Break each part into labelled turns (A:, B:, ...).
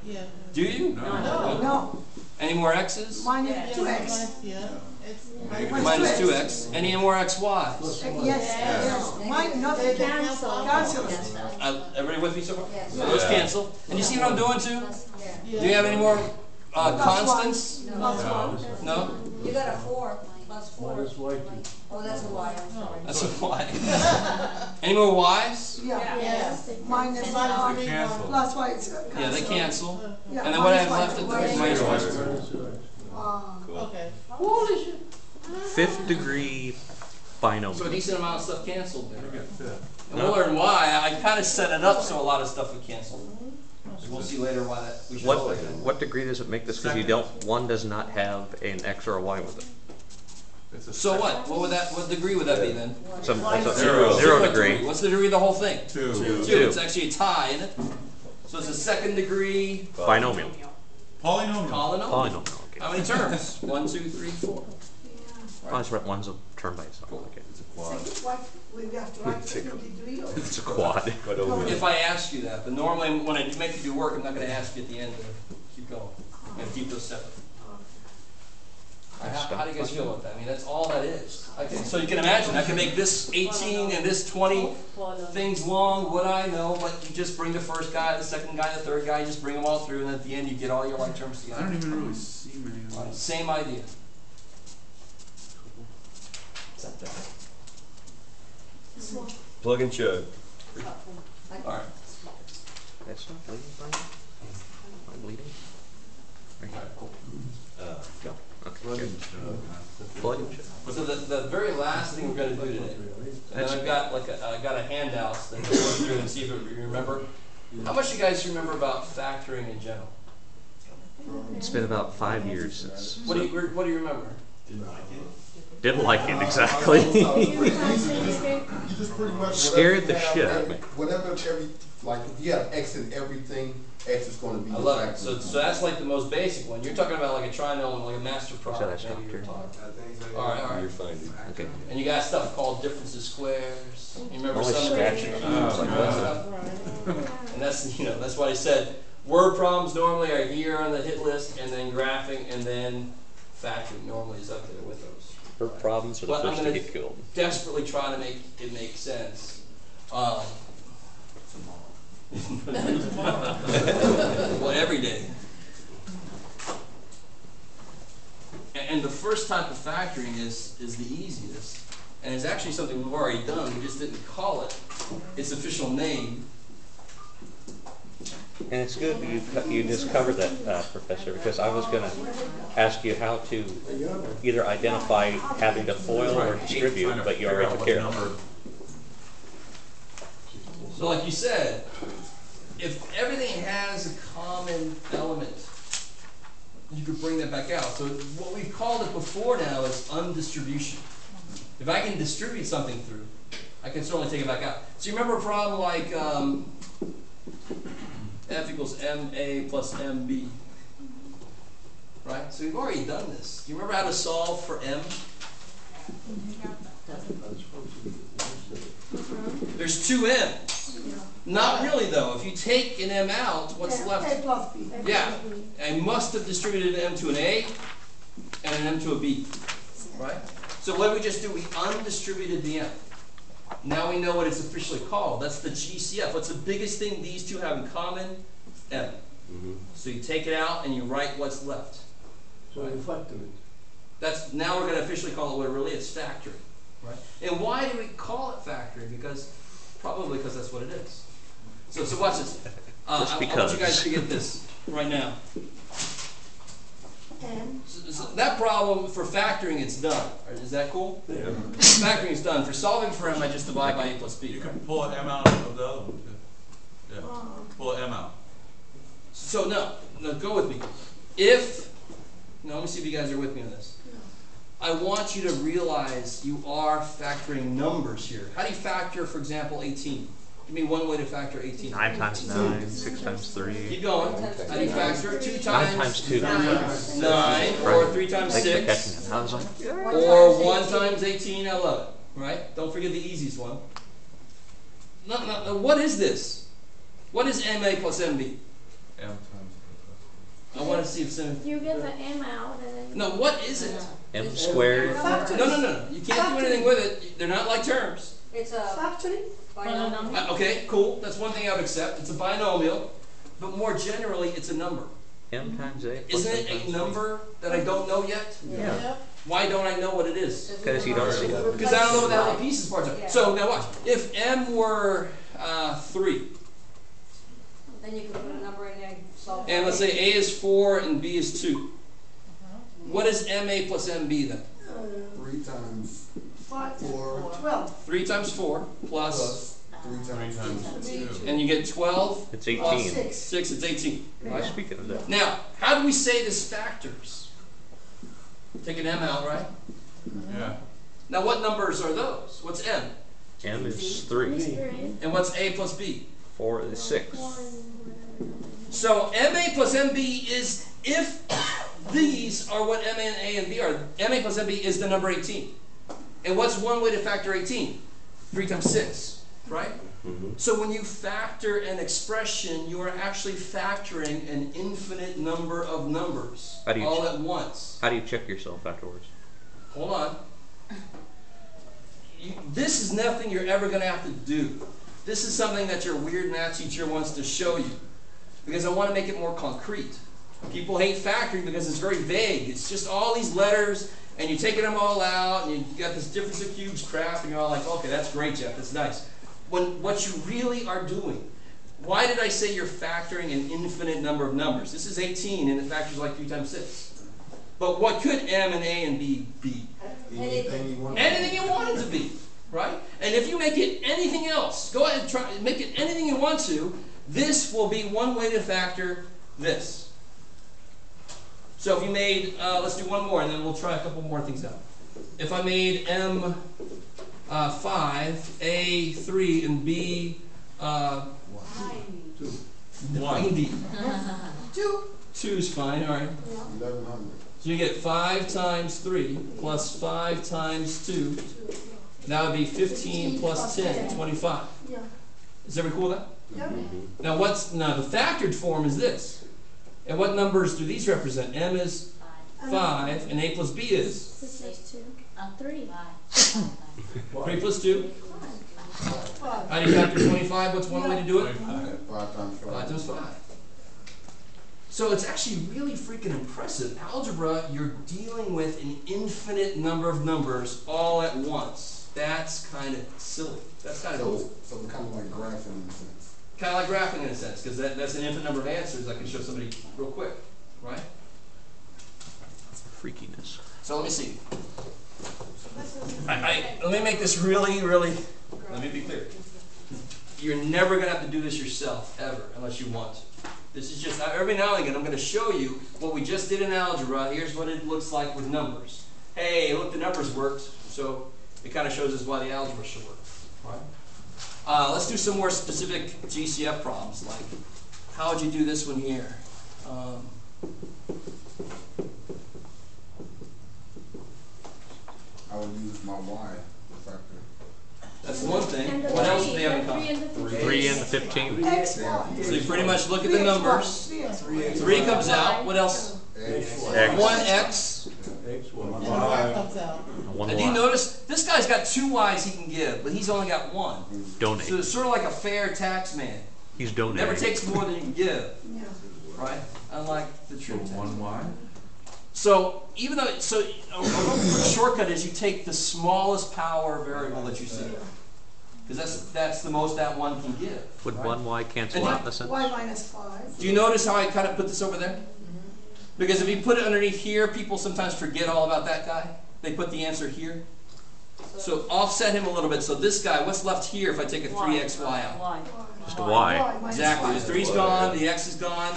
A: Yeah.
B: Do you?
C: No.
B: Any more x's?
C: Minus 2x.
A: Yeah.
B: Minus 2x. Any more xy's?
C: Yes. Mine, nothing
D: Cancel.
C: cancel.
B: Everybody with me so far?
D: Yes.
B: So let's cancel. And you see what I'm doing too?
D: Yeah.
B: Do you have any more constants?
C: Plus 1.
B: No?
D: You got a 4 plus 4.
E: Minus y2.
D: Oh, that's a y, I'm sorry.
B: That's a y. Any more y's?
C: Yeah.
D: Yes.
C: Minus
A: Minus
F: cancel.
C: plus y is
B: Yeah, they cancel.
C: Yeah,
B: And then what I have
C: minus
B: left
C: y.
B: is minus y.
E: Minus 2x.
A: Okay.
B: Holy shit.
G: Fifth degree binomial.
B: So a decent amount of stuff canceled there.
F: You get fifth.
B: And we'll learn why. I kind of set it up so a lot of stuff would cancel. We'll see later why that we should go like that.
G: What degree does it make this? Because you don't. One does not have an x or a y with it.
F: It's a
B: So what? What would that? What degree would that be then?
G: So it's a
F: Zero.
G: zero degree.
B: What's the degree of the whole thing?
F: Two.
B: Two. It's actually a tie, isn't it? So it's a second degree
G: Binomial.
F: Polynomial.
B: polynomial.
G: Polynomial. Okay.
B: How many terms? 1, 2, 3, 4.
G: Oh, that's right. One's a term by itself. Okay.
F: It's a quad.
C: Second, what, we have to write second degree or?
G: It's a quad.
B: If I ask you that, but normally when I make you do work, I'm not going to ask you at the end to keep going. I'm going to keep those separate. How do you guys feel about that? I mean, that's all that is. So you can imagine, I can make this 18 and this 20 things long, what I know, but you just bring the first guy, the second guy, the third guy, you just bring them all through, and at the end you get all your like terms
F: I
B: together.
F: don't even really see many of those.
B: Same idea.
H: Plug and chug.
B: All right.
G: That's not bleeding, Brian? Am I bleeding? Right here. Go. Okay.
F: Plug
G: Good.
F: and chug.
G: Plug and chug.
B: So the very last thing we're going to do today, and then I've got like I got a handout that we'll go through and see if you remember. How much you guys remember about factoring in general?
G: It's been about 5 years since.
B: What do you remember?
G: Didn't like it exactly.
I: You just pretty much
G: Scared the shit out of me.
I: Whatever like if you have X in everything, X is going to be.
B: I love it. So that's like the most basic one. You're talking about like a trinomial, like a master
G: Should I
B: product.
G: stop
B: Maybe you're
G: here?
B: talking. All right.
H: You're fine, dude.
G: Okay.
B: And you got stuff called differences squares. You remember
G: Always
B: some of
G: scratching.
B: it?
G: Like that.
B: And that's why I said word problems normally are here on the hit list, and then graphing, and then factoring normally is up there with those.
G: Her problems are the
B: Well, I'm
G: first to
B: gonna
G: get killed.
B: desperately try to make it make sense. Well, every day. And the first type of factoring is the easiest, and it's actually something we've already done. We just didn't call it its official name.
G: And it's good you just covered that, Professor, because I was going to ask you how to either identify having to foil or distribute, but you already took care of it.
B: So like you said, if everything has a common element, you could bring that back out. So what we've called it before now is undistribution. If I can distribute something through, I can certainly take it back out. So you remember a problem like F equals MA plus MB, right? So we've already done this. Do you remember how to solve for M? There's two M's. Not really though. If you take an M out, what's left?
C: A plus B.
B: Yeah. I must have distributed an M to an A and an M to a B, right? So what did we just do? We undistributed the M. Now we know what it's officially called. That's the GCF. What's the biggest thing these two have in common? M. So you take it out and you write what's left.
E: So you factor it.
B: That's now we're going to officially call it what it really is, factoring. Right? And why do we call it factoring? Probably because that's what it is. So watch this. I want you guys to get this right now. So that problem for factoring, it's done. Is that cool?
H: Yeah.
B: Factoring is done. For solving for M, I just divide by A plus B.
F: You can pull an M out of the other one too. Yeah. Pull an M out.
B: So no, go with me. If, now let me see if you guys are with me on this. I want you to realize you are factoring numbers here. How do you factor, for example, 18? Give me one way to factor 18.
G: 9 times 9, 6 times 3.
B: Keep going. How do you factor it? 2
G: 9
B: times
G: times 2.
B: 9, or 3 times
G: Thanks for
B: 6,
G: catching it. How was I?
B: or 1 times 18. I love it. Right? Don't forget the easiest one. No, what is this? What is MA plus MB?
F: M times
B: see if some,
A: You get the M out and then.
B: no, what is it?
G: M squared.
B: No, you can't do anything with it, they're not like terms.
D: It's a
C: Factory?
D: binomial.
B: Okay, cool, that's one thing I would accept, it's a binomial, but more generally, it's a number.
G: M times A plus
B: Isn't
G: M
B: it a
G: times
B: number that I don't know yet?
G: Yeah,
B: Why don't I know what it is?
G: because you don't see it.
B: Because I don't know what the hell the pieces parts are.
D: Yeah.
B: So now watch, if M were 3,
D: Then you can put a number in there, solve.
B: and let's say A is 4 and B is 2, what is MA plus MB then?
I: 3 times
C: 5,
I: 4
C: 12.
B: 3 times 4 plus,
I: plus 3
F: Three
I: times
F: times
I: 2.
F: two.
B: and you get 12
G: It's
B: plus
G: 18.
C: 6.
B: 6, it's 18.
G: Right. Speaking of that,
B: Now, how do we say this factors? Take an M out, right?
F: Yeah.
B: Now what numbers are those? What's M?
G: M is 3.
B: And what's A plus B?
G: 4 is 6.
B: So MA plus MB is, if these are what MA and A and B are, MA plus MB is the number 18. And what's one way to factor 18? 3 times 6, right? So when you factor an expression, you are actually factoring an infinite number of numbers
G: How do you
B: all at once.
G: How do you check yourself afterwards?
B: Hold on. This is nothing you're ever going to have to do. This is something that your weird math teacher wants to show you. Because I want to make it more concrete. People hate factoring because it's very vague. It's just all these letters, and you're taking them all out, and you got this difference of cubes crap, and you're all like, okay, that's great, Jeff, that's nice. When what you really are doing, why did I say you're factoring an infinite number of numbers? This is 18, and it factors like 3 times 6. But what could M and A and B be?
I: Anything you want.
B: Anything you want it to be, right? And if you make it anything else, go ahead and try, make it anything you want to, this will be one way to factor this. So if you made, let's do one more, and then we'll try a couple more things out. If I made M 5, A 3, and B 90.
C: 2.
B: 2 is fine, all right.
I: 1100.
B: So you get 5 times 3 plus 5 times 2. That would be 15 plus 10, 25.
C: Yeah.
B: Is everybody cool with that?
C: Yeah.
B: Now the factored form is this. And what numbers do these represent? M is 5 and A plus B is?
A: This is 2. 3.
B: 3 plus 2.
C: 5.
B: How do you factor 25? What's one way to do it?
I: 5 times 5.
B: 5 times 5. So it's actually really freaking impressive. Algebra, you're dealing with an infinite number of numbers all at once. That's kind of silly. That's kind of cool.
I: So it's kind of like graphing in a sense.
B: Kind of like graphing in a sense, because that's an infinite number of answers I can show somebody real quick, right?
G: Freakiness.
B: So let me see. Let me make this really, let me be clear. You're never going to have to do this yourself, ever, unless you want to. This is just, every now and again, I'm going to show you what we just did in algebra. Here's what it looks like with numbers. Hey, look, the numbers worked, so it kind of shows us why the algebra should work, right? Let's do some more specific GCF problems, like how would you do this one here?
I: I would use my Y factor.
B: That's one thing.
A: And the
B: What else do
A: 3,
B: they have in
A: the 3
B: common?
A: and the
G: 3 and the 15.
C: X, Y.
B: So you pretty much look at the numbers. 3 comes out. What else?
G: X.
B: 1x.
E: X, Y.
G: One
B: And do you
G: Y.
B: notice this guy's got 2 y's he can give, but he's only got 1.
G: Donate.
B: So it's sort of like a fair tax man.
G: He's
B: Never
G: donating.
B: takes more than you can give,
C: Yeah.
B: right? Unlike the true tax.
F: One Y?
B: So even though, so a real shortcut is you take the smallest power variable that you see, because that's the most that one can give.
G: Would
B: right?
G: 1 Y cancel
B: And
G: out in a sense?
C: Y minus 5.
B: Do you notice how I kind of put this over there? Because if you put it underneath here, people sometimes forget all about that guy. They put the answer here. So offset him a little bit. So this guy, what's left here if I take a 3xy out?
G: Just a Y.
C: minus
B: Exactly.
C: 5.
B: The 3's gone, the x is gone.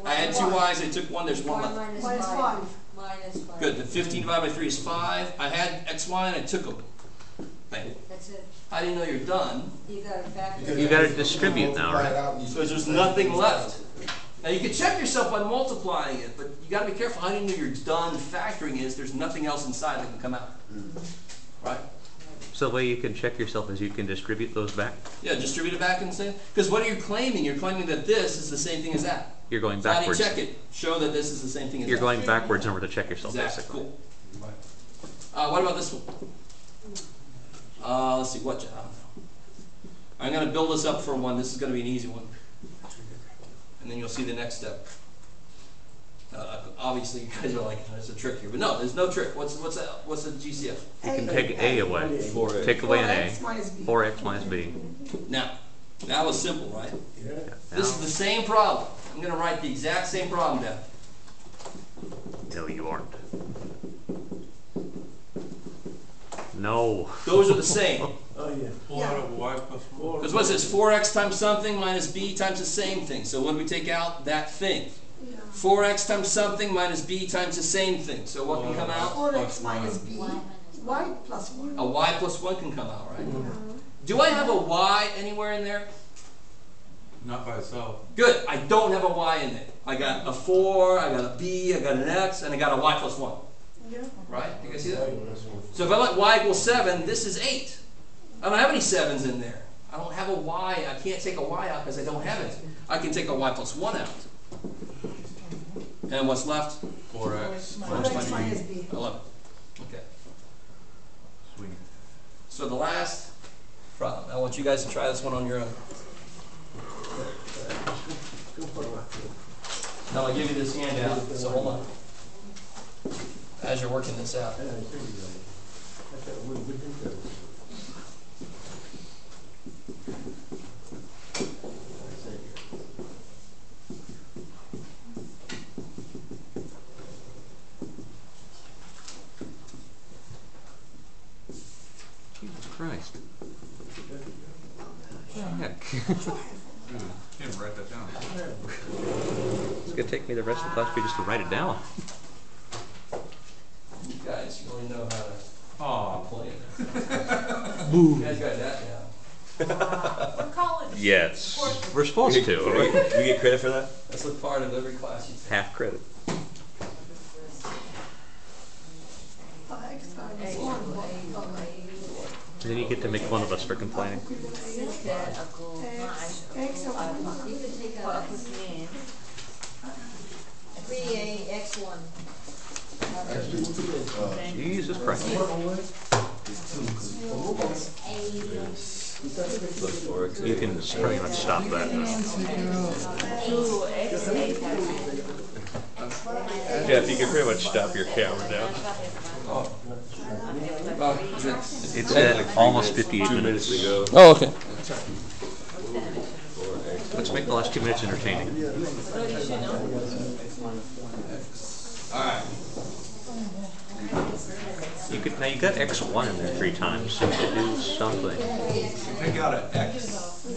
B: I had 2 y's, I took 1, there's 1 left.
C: Minus 5.
D: Minus 5.
B: Good. The 15 divided by 3 is 5. I had xy and I took them. Bang.
D: That's it.
B: How do you know you're done?
D: You got to factor.
G: You gotta distribute now, right?
B: So there's nothing left. Now you can check yourself by multiplying it, but you got to be careful. How do you know you're done factoring is there's nothing else inside that can come out. Right?
G: So the way you can check yourself is you can distribute those back.
B: Yeah, distribute it back and say, because what are you claiming? You're claiming that this is the same thing as that.
G: You're going
B: So how do you
G: backwards.
B: check it? Show that this is the same thing as
G: You're
B: that.
G: going backwards in order to check yourself,
B: Exactly,
G: basically.
B: cool. What about this one? Let's see, what, I don't know. I'm gonna build this up for one, this is gonna be an easy one. And then you'll see the next step. Obviously, you guys are like, there's a trick here, but no, there's no trick. What's the GCF?
G: You can take A away.
H: 4x.
G: Take away an
C: 4x
G: A.
C: minus b.
G: 4x minus B.
B: Now, that was simple, right?
E: Yeah.
B: This is the same problem. I'm gonna write the exact same problem down.
G: No, you aren't. No.
B: Those are the same.
E: Oh, yeah.
F: Pull out of y plus 1.
B: Because what's this? 4x times something minus b times the same thing. So when we take out that thing, 4x times something minus b times the same thing. So what can come out?
C: 4x minus b, y plus 1.
B: A y plus 1 can come out, right? Do I have a y anywhere in there?
F: Not by itself.
B: Good. I don't have a y in there. I got a 4, I got a b, I got an x, and I got a y plus 1.
C: Yeah.
B: Right? You guys see that? So if I let y equal 7, this is 8. I don't have any 7s in there. I don't have a y. I can't take a y out because I don't have it. I can take a y plus 1 out. And what's left?
F: 4x.
C: 4x minus b.
B: 11. Okay.
F: Sweet.
B: So the last problem. I want you guys to try this one on your own. Now I'll give you this handout, so hold on. As you're working this out.
G: Jesus Christ. Heck.
F: Can't write that down.
G: It's going to take me the rest of the class period just to write it down.
B: You guys really know how to
F: Aw.
B: play it. You guys got that down.
A: We're college.
G: Yes. We're supposed to.
H: Do we get credit for that?
B: That's a part of every class you take.
G: Half credit.
C: 5x minus 1.
G: And then you get to make fun of us for complaining.
C: X of 1.
D: You can take out 3a x1.
G: Jesus Christ. You can pretty much stop that now. Jeff, you can pretty much stop your camera now. It's at almost 58
H: 2
G: minutes.
H: minutes to go.
B: Oh, okay.
G: Let's make the last 2 minutes entertaining.
B: Alright.
G: Now you got x1 in there 3 times, so you could do something.
F: Take out an x.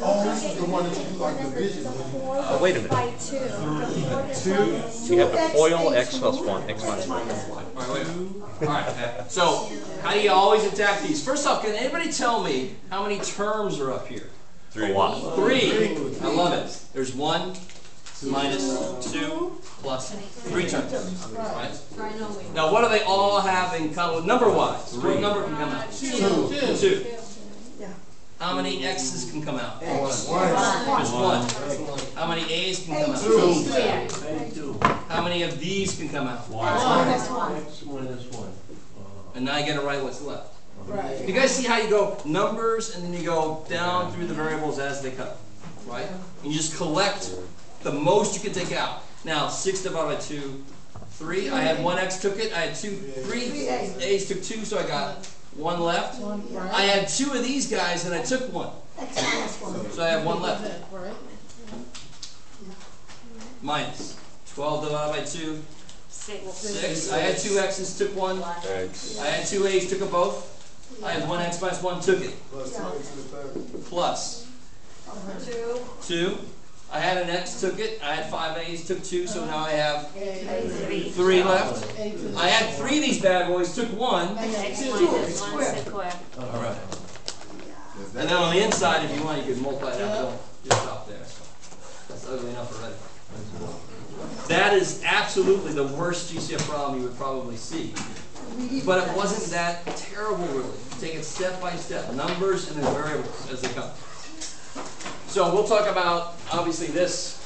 I: Oh, this is the one that you do like division.
G: Wait a minute.
A: By 2.
G: You have to FOIL x plus 1, x minus 1.
B: Alright, so how do you always attack these? First off, can anybody tell me how many terms are up here?
H: 3.
G: A lot.
B: 3. I love it. There's 1 minus 2 plus 3 terms. Right? Now what do they all have in common number-wise? What number can come out? 2. How many x's can come out? Just 1. How many a's can come out? 2. How many of these can come out? 1.
E: X minus 1.
B: And now you gotta write what's left. You guys see how you go numbers and then you go down through the variables as they come, right? And you just collect the most you can take out. Now 6 divided by 2, 3. I had 1 x took it. I had 3 a's took 2, so I got 1 left. I had 2 of these guys and I took 1,
C: X minus 1.
B: so I have 1 left. Minus 12 divided by 2, 6. I had 2 x's, took 1.
H: X.
B: I had 2 a's, took them both. I had 1 x minus 1, took it. Plus 2. I had an x, took it. I had 5 a's, took 2, so now I have 3 left. I had 3 of these bad boys, took 1. Alright. And then on the inside, if you want, you can multiply it out. Don't just stop there. That's ugly enough already. That is absolutely the worst GCF problem you would probably see. But it wasn't that terrible, really. You take it step by step, numbers and then variables as they come. So we'll talk about, obviously, this